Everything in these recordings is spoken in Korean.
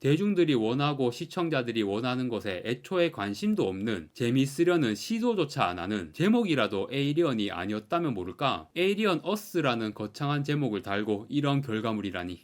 대중들이 원하고 시청자들이 원하는 것에 애초에 관심도 없는, 재미있으려는 시도조차 안 하는, 제목이라도 에이리언이 아니었다면 모를까? 에이리언 어스라는 거창한 제목을 달고 이런 결과물이라니.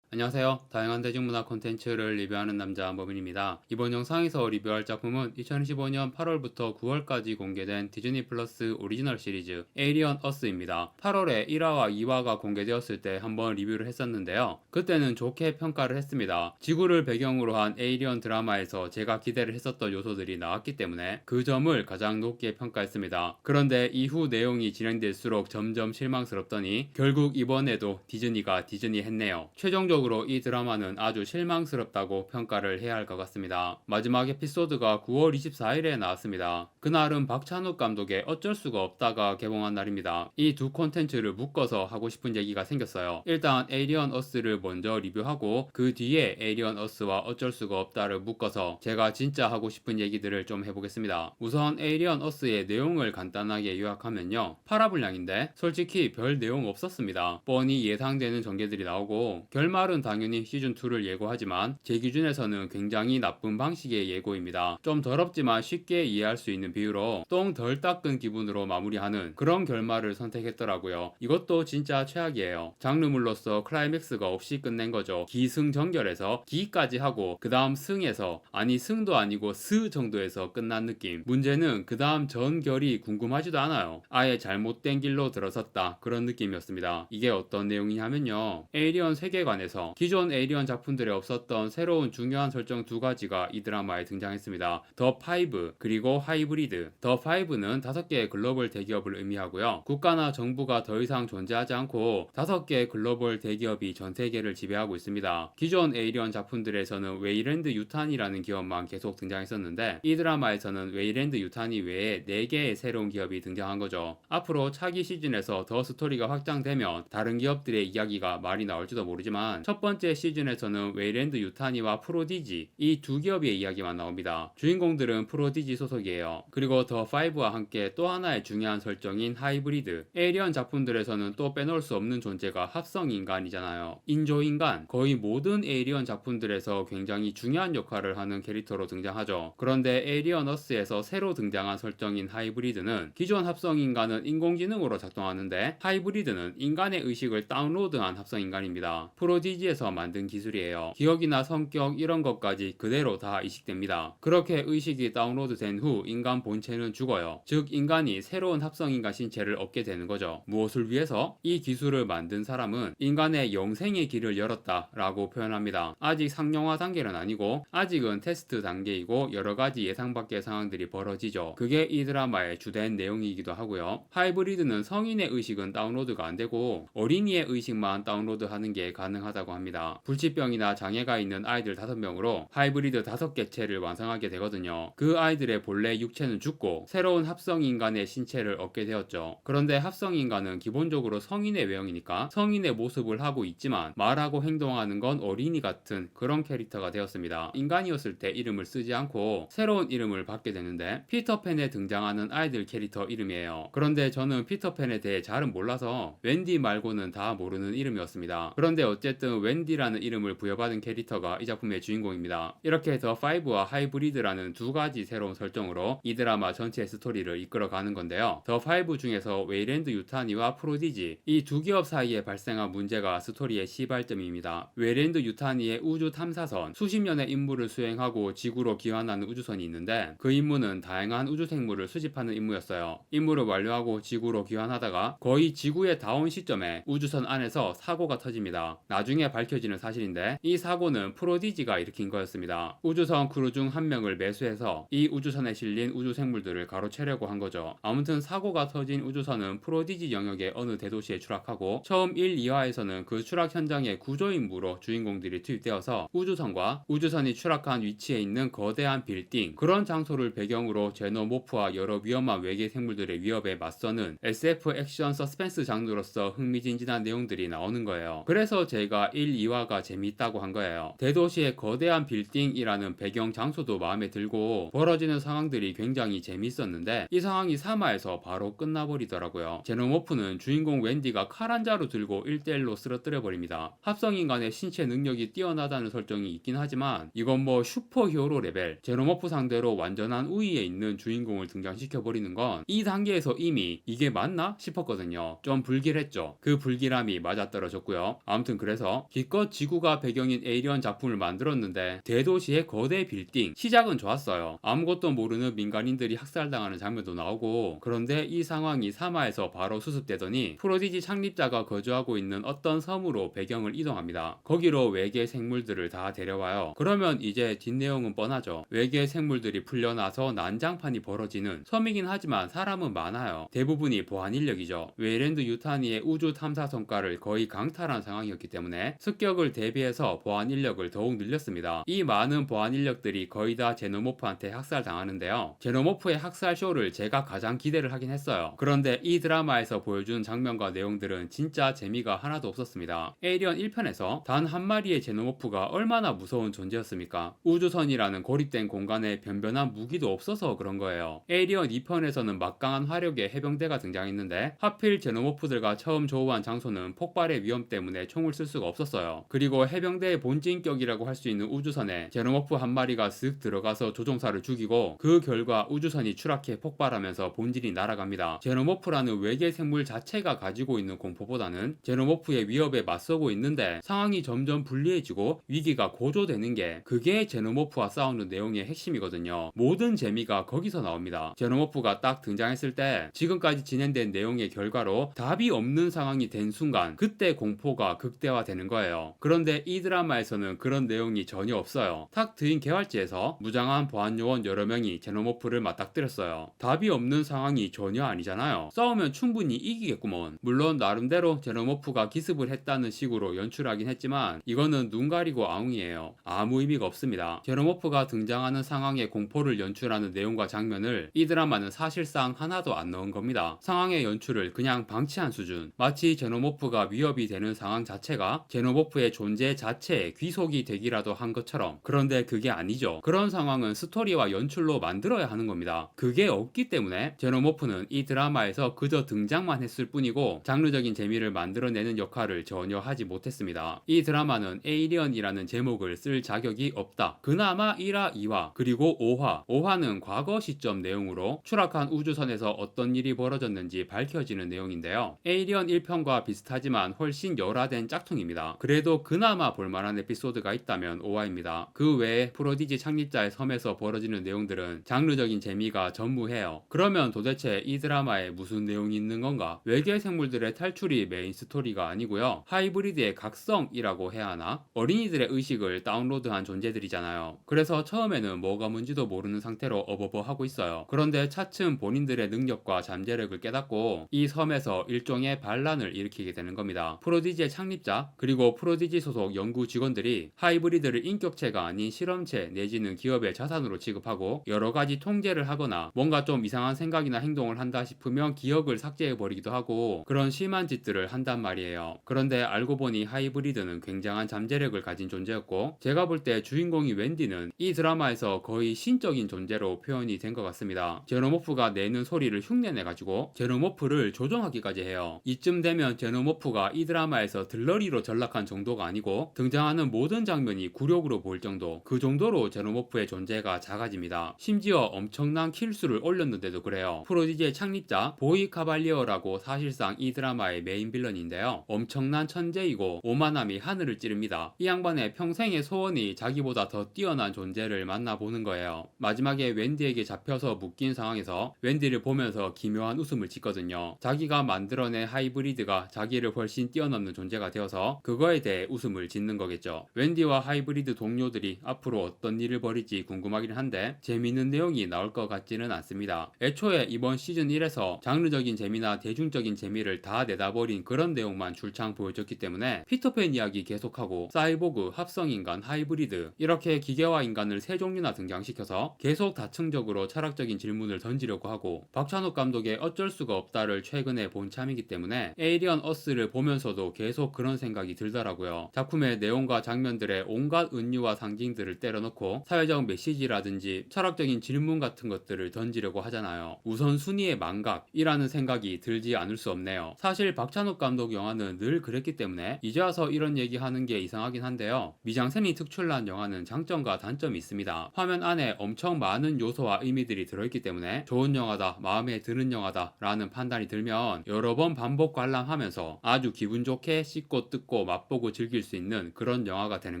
안녕하세요. 다양한 대중문화 콘텐츠를 리뷰하는 남자 범인입니다. 이번 영상에서 리뷰할 작품은 2015년 8월부터 9월까지 공개된 디즈니 플러스 오리지널 시리즈 에이리언 어스입니다. 8월에 1화와 2화가 공개되었을 때 한번 리뷰를 했었는데요. 그때는 좋게 평가를 했습니다. 지구를 배경으로 한 에이리언 드라마에서 제가 기대를 했었던 요소들이 나왔기 때문에 그 점을 가장 높게 평가했습니다. 그런데 이후 내용이 진행될수록 점점 실망스럽더니 결국 이번에도 디즈니가 디즈니 했네요. 최종적으로 이 드라마는 아주 실망스럽다고 평가를 해야 할 것 같습니다. 마지막 에피소드가 9월 24일에 나왔습니다. 그날은 박찬욱 감독의 어쩔 수가 없다가 개봉한 날입니다. 이 두 콘텐츠를 묶어서 하고 싶은 얘기가 생겼어요. 일단 에이리언 어스를 먼저 리뷰하고 그 뒤에 에이리언 어스와 어쩔 수가 없다를 묶어서 제가 진짜 하고 싶은 얘기들을 좀 해보겠습니다. 우선 에이리언 어스의 내용을 간단하게 요약하면요, 8화 분량인데 솔직히 별 내용 없었습니다. 뻔히 예상되는 전개들이 나오고 결말은 당연히 시즌2를 예고하지만 제 기준에서는 굉장히 나쁜 방식의 예고입니다. 좀 더럽지만 쉽게 이해할 수 있는 비유로 똥 덜 닦은 기분으로 마무리하는 그런 결말을 선택했더라고요. 이것도 진짜 최악이에요. 장르물로서 클라이맥스가 없이 끝낸 거죠. 기승전결해서 기까지 하고 그 다음 승에서, 아니 승도 아니고 스 정도에서 끝난 느낌. 문제는 그 다음 전결이 궁금하지도 않아요. 아예 잘못된 길로 들어섰다, 그런 느낌이었습니다. 이게 어떤 내용이냐면요, 에이리언 세계관에서 기존 에이리언 작품들에 없었던 새로운 중요한 설정 두 가지가 이 드라마에 등장했습니다. 더 파이브 그리고 하이브리드. 더 파이브는 5개의 글로벌 대기업을 의미하고요. 국가나 정부가 더 이상 존재하지 않고 5개의 글로벌 대기업이 전 세계를 지배하고 있습니다. 기존 에이리언 작품들에서는 웨이랜드 유탄이라는 기업만 계속 등장했었는데 이 드라마에서는 웨이랜드 유탄이 외에 4개의 새로운 기업이 등장한 거죠. 앞으로 차기 시즌에서 더 스토리가 확장되면 다른 기업들의 이야기가 많이 나올지도 모르지만 첫 번째 시즌에서는 웨이랜드 유타니와 프로디지, 이 두 기업의 이야기만 나옵니다. 주인공들은 프로디지 소속이에요. 그리고 더 5와 함께 또 하나의 중요한 설정인 하이브리드. 에이리언 작품들에서는 또 빼놓을 수 없는 존재가 합성인간이잖아요. 인조인간, 거의 모든 에이리언 작품들에서 굉장히 중요한 역할을 하는 캐릭터로 등장하죠. 그런데 에이리언 어스에서 새로 등장한 설정인 하이브리드는 기존 합성인간은 인공지능으로 작동하는데 하이브리드는 인간의 의식을 다운로드한 합성인간입니다. 프로디지에서 만든 기술이에요. 기억이나 성격 이런 것까지 그대로 다 이식됩니다. 그렇게 의식이 다운로드된 후 인간 본체는 죽어요. 즉 인간이 새로운 합성인간 신체를 얻게 되는 거죠. 무엇을 위해서? 이 기술을 만든 사람은 인간의 영생의 길을 열었다 라고 표현합니다. 아직 상용화 단계는 아니고 아직은 테스트 단계이고 여러가지 예상 밖의 상황들이 벌어지죠. 그게 이 드라마의 주된 내용이기도 하고요. 하이브리드는 성인의 의식은 다운로드가 안되고 어린이의 의식만 다운로드하는 게 가능하다고 합니다. 불치병이나 장애가 있는 아이들 5명으로 하이브리드 5개체를 완성하게 되거든요. 그 아이들의 본래 육체는 죽고 새로운 합성인간의 신체를 얻게 되었죠. 그런데 합성인간은 기본적으로 성인의 외형이니까 성인의 모습을 하고 있지만 말하고 행동하는 건 어린이 같은 그런 캐릭터가 되었습니다. 인간이었을 때 이름을 쓰지 않고 새로운 이름을 받게 되는데 피터팬에 등장하는 아이들 캐릭터 이름이에요. 그런데 저는 피터팬에 대해 잘은 몰라서 웬디 말고는 다 모르는 이름이었습니다. 그런데 어쨌든 웬디라는 이름을 부여받은 캐릭터가 이 작품의 주인공입니다. 이렇게 더 5와 하이브리드라는 두 가지 새로운 설정으로 이 드라마 전체의 스토리를 이끌어가는 건데요. 더 5 중에서 웨이랜드 유타니와 프로디지, 이 두 기업 사이에 발생한 문제가 스토리의 시발점입니다. 웨이랜드 유타니의 우주 탐사선, 수십 년의 임무를 수행하고 지구로 귀환하는 우주선이 있는데 그 임무는 다양한 우주 생물을 수집하는 임무였어요. 임무를 완료하고 지구로 귀환하다가 거의 지구에 닿은 시점에 우주선 안에서 사고가 터집니다. 나중에 밝혀지는 사실인데 이 사고는 프로디지가 일으킨 거였습니다. 우주선 크루 중 한 명을 매수해서 이 우주선에 실린 우주 생물들을 가로채려고 한 거죠. 아무튼 사고가 터진 우주선은 프로디지 영역의 어느 대도시에 추락하고 처음 1, 2화에서는 그 추락 현장의 구조인물로 주인공들이 투입되어서 우주선과 우주선이 추락한 위치에 있는 거대한 빌딩, 그런 장소를 배경으로 제노모프와 여러 위험한 외계 생물들의 위협에 맞서는 SF 액션 서스펜스 장르로서 흥미진진한 내용들이 나오는 거예요. 그래서 제가 제노모프가 1, 2화가 재미있다고 한 거예요. 대도시의 거대한 빌딩이라는 배경 장소도 마음에 들고 벌어지는 상황들이 굉장히 재미있었는데 이 상황이 3화에서 바로 끝나버리더라고요. 제노모프는 주인공 웬디가 칼 한 자루 들고 1대1로 쓰러뜨려 버립니다. 합성인간의 신체 능력이 뛰어나다는 설정이 있긴 하지만 이건 뭐 슈퍼 히어로 레벨, 제노모프 상대로 완전한 우위에 있는 주인공을 등장시켜 버리는 건 이 단계에서 이미 이게 맞나 싶었거든요. 좀 불길했죠. 그 불길함이 맞아떨어졌고요. 아무튼 그래서 기껏 지구가 배경인 에이리언 작품을 만들었는데 대도시의 거대 빌딩, 시작은 좋았어요. 아무것도 모르는 민간인들이 학살당하는 장면도 나오고, 그런데 이 상황이 3화에서 바로 수습되더니 프로디지 창립자가 거주하고 있는 어떤 섬으로 배경을 이동합니다. 거기로 외계 생물들을 다 데려와요. 그러면 이제 뒷내용은 뻔하죠. 외계 생물들이 풀려나서 난장판이 벌어지는 섬이긴 하지만 사람은 많아요. 대부분이 보안 인력이죠. 웨일랜드 유타니의 우주 탐사 성과를 거의 강탈한 상황이었기 때문에 습격을 대비해서 보안 인력을 더욱 늘렸습니다. 이 많은 보안 인력들이 거의 다 제노모프한테 학살당하는데요. 제노모프의 학살 쇼를 제가 가장 기대를 하긴 했어요. 그런데 이 드라마에서 보여준 장면과 내용들은 진짜 재미가 하나도 없었습니다. 에이리언 1편에서 단 한 마리의 제노모프가 얼마나 무서운 존재였습니까? 우주선이라는 고립된 공간에 변변한 무기도 없어서 그런 거예요. 에이리언 2편에서는 막강한 화력의 해병대가 등장했는데 하필 제노모프들과 처음 조우한 장소는 폭발의 위험 때문에 총을 쓸 수가 없었어요. 그리고 해병대의 본진격이라고 할 수 있는 우주선에 제노모프 한 마리가 쓱 들어가서 조종사를 죽이고 그 결과 우주선이 추락해 폭발하면서 본진이 날아갑니다. 제노모프라는 외계 생물 자체가 가지고 있는 공포보다는 제노모프의 위협에 맞서고 있는데 상황이 점점 불리해지고 위기가 고조되는 게 그게 제노모프와 싸우는 내용의 핵심이거든요. 모든 재미가 거기서 나옵니다. 제노모프가 딱 등장했을 때 지금까지 진행된 내용의 결과로 답이 없는 상황이 된 순간 그때 공포가 극대화되는 거예요. 그런데 이 드라마에서는 그런 내용이 전혀 없어요. 탁 트인 개활지에서 무장한 보안요원 여러 명이 제노모프를 맞닥뜨렸어요. 답이 없는 상황이 전혀 아니잖아요. 싸우면 충분히 이기겠구먼. 물론 나름대로 제노모프가 기습을 했다는 식으로 연출하긴 했지만 이거는 눈 가리고 아웅이에요. 아무 의미가 없습니다. 제노모프가 등장하는 상황의 공포를 연출하는 내용과 장면을 이 드라마는 사실상 하나도 안 넣은 겁니다. 상황의 연출을 그냥 방치한 수준. 마치 제노모프가 위협이 되는 상황 자체가 제노모프의 존재 자체에 귀속이 되기라도 한 것처럼. 그런데 그게 아니죠. 그런 상황은 스토리와 연출로 만들어야 하는 겁니다. 그게 없기 때문에 제노모프는 이 드라마에서 그저 등장만 했을 뿐이고 장르적인 재미를 만들어내는 역할을 전혀 하지 못했습니다. 이 드라마는 에이리언이라는 제목을 쓸 자격이 없다. 그나마 1화, 2화, 그리고 5화. 5화는 과거 시점 내용으로 추락한 우주선에서 어떤 일이 벌어졌는지 밝혀지는 내용인데요. 에이리언 1편과 비슷하지만 훨씬 열화된 짝퉁입니다. 그래도 그나마 볼만한 에피소드가 있다면 5화입니다. 그 외에 프로디지 창립자의 섬에서 벌어지는 내용들은 장르적인 재미가 전무해요. 그러면 도대체 이 드라마에 무슨 내용이 있는 건가? 외계 생물들의 탈출이 메인 스토리가 아니고요. 하이브리드의 각성이라고 해야 하나? 어린이들의 의식을 다운로드한 존재들이잖아요. 그래서 처음에는 뭐가 뭔지도 모르는 상태로 어버버하고 있어요. 그런데 차츰 본인들의 능력과 잠재력을 깨닫고 이 섬에서 일종의 반란을 일으키게 되는 겁니다. 프로디지의 창립자 그리고 프로디지 소속 연구 직원들이 하이브리드를 인격체가 아닌 실험체 내지는 기업의 자산으로 취급하고 여러 가지 통제를 하거나 뭔가 좀 이상한 생각이나 행동을 한다 싶으면 기억을 삭제해버리기도 하고 그런 심한 짓들을 한단 말이에요. 그런데 알고 보니 하이브리드는 굉장한 잠재력을 가진 존재였고 제가 볼 때 주인공이 웬디는 이 드라마에서 거의 신적인 존재로 표현이 된 것 같습니다. 제노모프가 내는 소리를 흉내내가지고 제노모프를 조종하기까지 해요. 이쯤 되면 제노모프가 이 드라마에서 들러리로 전락한 정도가 아니고 등장하는 모든 장면이 굴욕으로 보일 정도, 그 정도로 제노모프의 존재가 작아집니다. 심지어 엄청난 킬수를 올렸는데도 그래요. 프로디지의 창립자 보이 카발리어라고 사실상 이 드라마의 메인 빌런인데요. 엄청난 천재이고 오만함이 하늘을 찌릅니다. 이 양반의 평생의 소원이 자기보다 더 뛰어난 존재를 만나보는 거예요. 마지막에 웬디에게 잡혀서 묶인 상황에서 웬디를 보면서 기묘한 웃음을 짓거든요. 자기가 만들어낸 하이브리드가 자기를 훨씬 뛰어넘는 존재가 되어서 그거에 대해 웃음을 짓는 거겠죠. 웬디와 하이브리드 동료들이 앞으로 어떤 일을 벌일지 궁금하긴 한데 재미있는 내용이 나올 것 같지는 않습니다. 애초에 이번 시즌 1에서 장르적인 재미나 대중적인 재미를 다 내다버린 그런 내용만 줄창 보여줬기 때문에 피터팬 이야기 계속하고 사이보그, 합성인간, 하이브리드 이렇게 기계화 인간을 세 종류나 등장시켜서 계속 다층적으로 철학적인 질문을 던지려고 하고 박찬욱 감독의 어쩔 수가 없다를 최근에 본 참이기 때문에 에이리언 어스를 보면서도 계속 그런 생각이 들더라고요. 작품의 내용과 장면들의 온갖 은유와 상징들을 때려넣고 사회적 메시지라든지 철학적인 질문 같은 것들을 던지려고 하잖아요. 우선순위의 망각이라는 생각이 들지 않을 수 없네요. 사실 박찬욱 감독 영화는 늘 그랬기 때문에 이제 와서 이런 얘기하는 게 이상하긴 한데요. 미장센이 특출난 영화는 장점과 단점이 있습니다. 화면 안에 엄청 많은 요소와 의미들이 들어있기 때문에 좋은 영화다, 마음에 드는 영화다 라는 판단이 들면 여러 번 반복 관람하면서 아주 기분 좋게 씹고 뜯고 맛보고 즐길 수 있는 그런 영화가 되는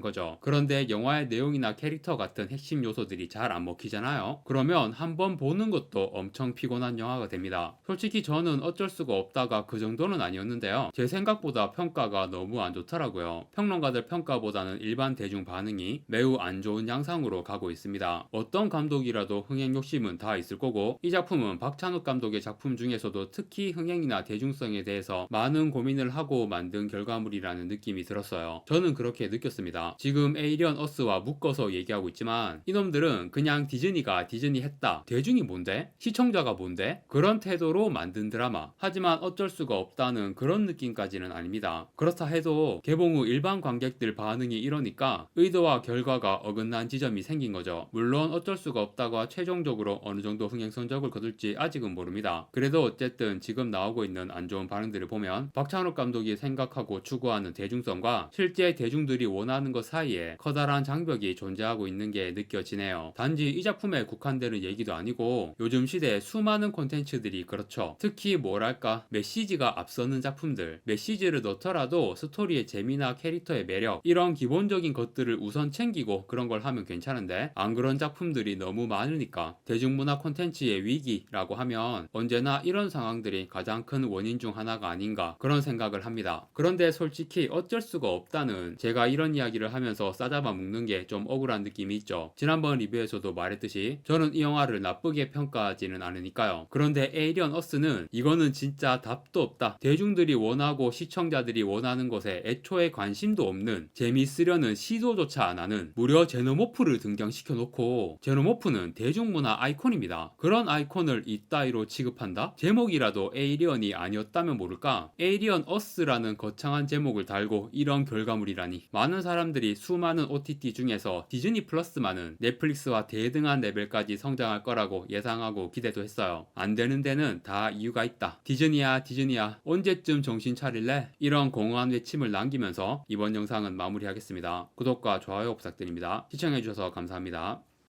거죠. 그런데 영화의 내용이나 캐릭터 같은 핵심 요소들이 잘 안 먹히잖아요. 그러면 한 번 보는 것도 엄청 피곤한 영화가 됩니다. 솔직히 저는 어쩔 수가 없다가 그 정도는 아니었는데요. 제 생각보다 평가가 너무 안 좋더라고요. 평론가들 평가보다는 일반 대중 반응이 매우 안 좋은 양상으로 가고 있습니다. 어떤 감독이라도 흥행 욕심은 다 있을 거고 이 작품은 박찬욱 감독의 작품 중에서도 특히 흥행이나 대중성에 대해서 많은 고민을 하고 만든 결과물이라는 느낌이 들었어요. 저는 그렇게 느꼈습니다. 지금 에이리언 어스와 묶어서 얘기하고 있지만 이놈들은 그냥 디즈니가 디즈니 했다. 대중이 뭔데? 시청자가 뭔데? 그런 태도로 만든 드라마. 하지만 어쩔 수가 없다는 그런 느낌까지는 아닙니다. 그렇다 해도 개봉 후 일반 관객들 반응이 이러니까 의도와 결과가 어긋난 지점이 생긴 거죠. 물론 어쩔 수가 없다가 최종적으로 어느 정도 흥행 성적을 거둘지 아직은 모릅니다. 그래도 어쨌든 지금 나오고 있는 안 좋은 반응들을 보면 박찬욱 감독이 생각하고 추구하는 대중성과 실제 대중들이 원하는 것 사이에 커다란 장벽이 존재하고 있는 게 느껴지네요. 단지 이 작품에 국한되는 얘기도 아니고 요즘 시대에 수많은 콘텐츠들이 그렇죠. 특히 뭐랄까 메시지가 앞서는 작품들, 메시지를 넣더라도 스토리의 재미나 캐릭터의 매력 이런 기본적인 것들을 우선 챙기고 그런 걸 하면 괜찮은데 안 그런 작품들이 너무 많으니까 대중문화 콘텐츠의 위기라고 하면 언제나 이런 상황들이 가장 큰 원인 중 하나가 아닌가 그런 생각을 합니다. 그런데 솔직히 어쩔 수가 없다는 제가 이런 이야기를 하면서 싸잡아 먹는 게 좀 억울한 느낌이 있죠. 지난번 리뷰에서도 말했듯이 저는 이 영화를 나쁘게 평가하지는 않으니까요. 그런데 에이리언 어스는 이거는 진짜 답도 없다. 대중들이 원하고 시청자들이 원하는 것에 애초에 관심도 없는 재미있으려는 시도조차 안 하는 무려 제노모프를 등장시켜 놓고 제노모프는 대중문화 아이콘입니다. 그런 아이콘을 이따위로 취급한다? 제목이라도 에이리언이 아니었다면 모를까? 에이리언 어스라는 거창한 제목을 달고 이런 결과물이라니. 많은 사람들이 수많은 OTT 중에서 디즈니 플러스만은 넷플릭스와 대등한 레벨까지 성장할 거라고 예상하고 기대도 했어요. 안 되는 데는 다 이유가 있다. 디즈니야 디즈니야 언제쯤 정신 차릴래? 이런 공허한 외침을 남기면서 이번 영상은 마무리하겠습니다. 구독과 좋아요 부탁드립니다. 시청해주셔서 감사합니다.